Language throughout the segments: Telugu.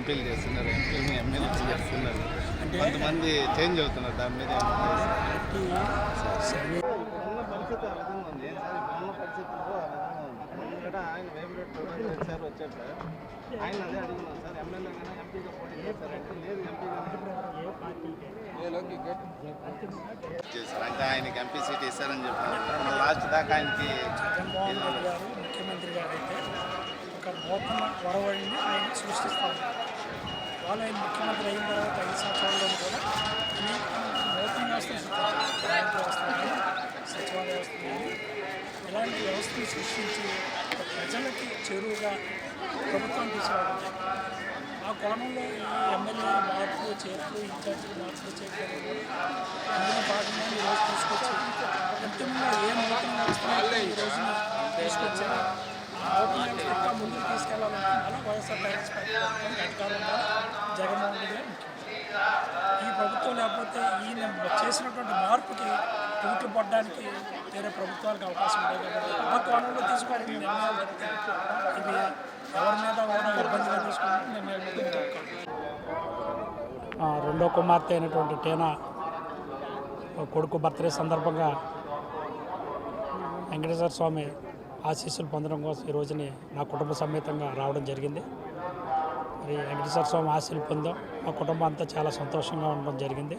ఎంపీలు చేస్తున్నారు, ఎంపీని ఎమ్మెల్యేలు చేస్తున్నారు. కొంతమంది చేంజ్ అవుతున్నారు. దాని మీద ఇప్పుడున్న పరిస్థితి ఆ విధంగా ఉంది. ఏం సార్ ఇప్పుడున్న పరిస్థితుల్లో ఆ విధంగా ఉంది. ఇక్కడ ఆయన ఫేవరెట్ సార్ వచ్చారు సార్. ఆయన అదే అడుగున్నాం సార్, ఎమ్మెల్యేగానే ఎంపీగా పోటీ చేస్తారంటే లేదు, చేశారు అంటే ఆయనకి ఎంపీ సీట్ ఇస్తారని చెప్పారు. లాస్ట్ దాకా ఆయనకి జగన్మోహన్ రెడ్డి గారు ముఖ్యమంత్రి గారు అయితే ఒక నూతన వరవడిని ఆయన సృష్టిస్తారు. వాళ్ళు ఆయన ముఖ్యమంత్రి అయిన తర్వాత 5 సంవత్సరాల్లో కూడా నూతన వ్యవస్థ బ్యాంక్ వ్యవస్థ సచివాలయ వ్యవస్థ ఇలాంటి వ్యవస్థను సృష్టించి ప్రజలకి చెరువుగా ప్రభుత్వం తీసుకురావడం. ఆ కోణంలో ఈ ఎమ్మెల్యే మార్పులు చేర్పులు ఇన్ఛార్జీలు మార్పులు చేయడం కూడా అందులో భాగంగా ఈరోజు తీసుకొచ్చి అంతిమంగా ఏ నూతన వ్యవస్థ ఈ రోజున తీసుకొచ్చారో నూతన వ్యవస్థ ఇంకా ముందుకు తీసుకెళ్లాలనుకున్నారో వైఎస్ఆర్ కాంగ్రెస్ పార్టీ ప్రభుత్వం అధికారంలో జగన్మోహన్ రెడ్డి గారు ఈ ప్రభుత్వం లేకపోతే ఈయన చేసినటువంటి మార్పుకి తూట్లు పడడానికి వేరే ప్రభుత్వాలకు అవకాశం ఉంది కాబట్టి ఆ కోణంలో తీసుకొని నిర్ణయాలు ఇవి ఎవరి మీద కూడా ఇబ్బందిగా తీసుకుని నిర్ణయాలు. రెండో కుమార్తె అయినటువంటి టీనా కొడుకు బర్త్డే సందర్భంగా వెంకటేశ్వర స్వామి ఆశీస్సులు పొందడం కోసం ఈ రోజుని నా కుటుంబ సమేతంగా రావడం జరిగింది. మరి వెంకటేశ్వర స్వామి ఆశీస్సులు పొందాం. మా కుటుంబం అంతా చాలా సంతోషంగా ఉండడం జరిగింది.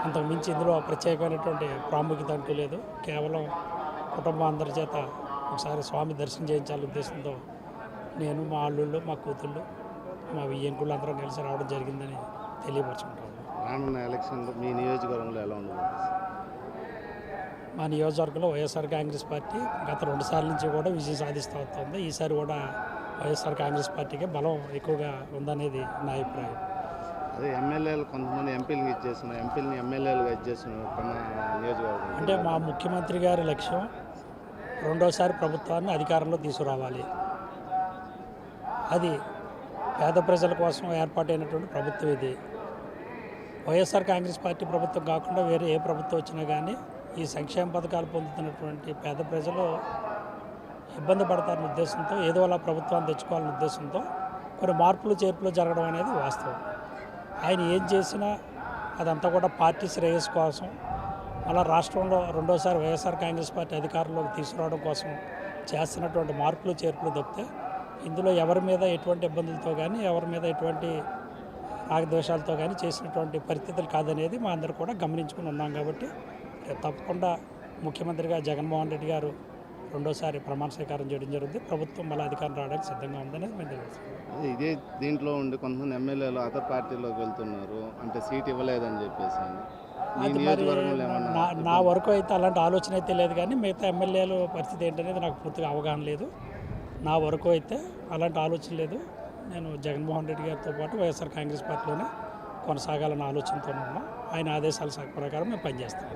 అంతకు మించి ఇందులో ప్రత్యేకమైనటువంటి ప్రాముఖ్యత అంటూ లేదు. కేవలం కుటుంబం అందరి చేత ఒకసారి స్వామి దర్శనం చేయించాలనే ఉద్దేశంతో నేను, మా అల్లుళ్ళు, మా కూతుళ్ళు, మా వియ్యంకుళ్ళు అందరం కలిసి రావడం జరిగిందని తెలియపరచుకుంటాను. రానున్న ఎలక్షన్లో మీ నియోజకవర్గంలో ఎలా ఉంది? మా నియోజకవర్గంలో వైఎస్ఆర్ కాంగ్రెస్ పార్టీ గత 2 సార్ల నుంచి కూడా విజయం సాధిస్తూ వస్తుంది. ఈసారి కూడా వైఎస్ఆర్ కాంగ్రెస్ పార్టీకి బలం ఎక్కువగా ఉందనేది నా అభిప్రాయం. అదే ఎమ్మెల్యేలు కొంతమంది ఎంపీలు ఇచ్చేస్తున్నారు, ఎంపీలని ఎమ్మెల్యేలుగా ఇచ్చేస్తున్నారు నియోజకవర్గం. అంటే మా ముఖ్యమంత్రి గారి లక్ష్యం రెండోసారి ప్రభుత్వాన్ని అధికారంలో తీసుకురావాలి. అది పేద ప్రజల కోసం ఏర్పాటైనటువంటి ప్రభుత్వం ఇది. వైఎస్ఆర్ కాంగ్రెస్ పార్టీ ప్రభుత్వం కాకుండా వేరే ఏ ప్రభుత్వం వచ్చినా కానీ ఈ సంక్షేమ పథకాలు పొందుతున్నటువంటి పేద ప్రజలు ఇబ్బంది పడతారనే ఉద్దేశంతో ఏదో అలా ప్రభుత్వాన్ని తెచ్చుకోవాలనే ఉద్దేశంతో కొన్ని మార్పులు చేర్పులు జరగడం అనేది వాస్తవం. ఆయన ఏం చేసినా అదంతా కూడా పార్టీ శ్రేయస్సు కోసం, అలా రాష్ట్రంలో రెండోసారి వైఎస్ఆర్ కాంగ్రెస్ పార్టీ అధికారంలోకి తీసుకురావడం కోసం చేస్తున్నటువంటి మార్పులు చేర్పులు తప్పితే ఇందులో ఎవరి మీద ఎటువంటి ఇబ్బందులతో కానీ ఎవరి మీద ఎటువంటి రాగద్వేషాలతో కానీ చేసినటువంటి పరిస్థితులు కాదనేది మా అందరూ కూడా గమనించుకుని ఉన్నాం. కాబట్టి తప్పకుండా ముఖ్యమంత్రిగా జగన్మోహన్ రెడ్డి గారు రెండోసారి ప్రమాణ స్వీకారం చేయడం జరుగుతుంది. ప్రభుత్వం మళ్ళీ అధికారం రావడానికి సిద్ధంగా ఉందనేది మేము తెలుస్తుంది. ఇదే దీంట్లో ఉండి కొంతమంది ఎమ్మెల్యేలు అదర్ పార్టీలోకి వెళ్తున్నారు, అంటే సీట్ ఇవ్వలేదని చెప్పేసి. నా వరకు అయితే అలాంటి ఆలోచన అయితే లేదు, కానీ మిగతా ఎమ్మెల్యేలు పరిస్థితి ఏంటనేది నాకు పూర్తిగా అవగాహన లేదు. నా వరకు అయితే అలాంటి ఆలోచన లేదు. నేను జగన్మోహన్ రెడ్డి గారితో పాటు వైఎస్ఆర్ కాంగ్రెస్ పార్టీలోనే కొనసాగాలన్న ఆలోచనతో ఉన్నాం. ఆయన ఆదేశాల ప్రకారం మేము పనిచేస్తాం.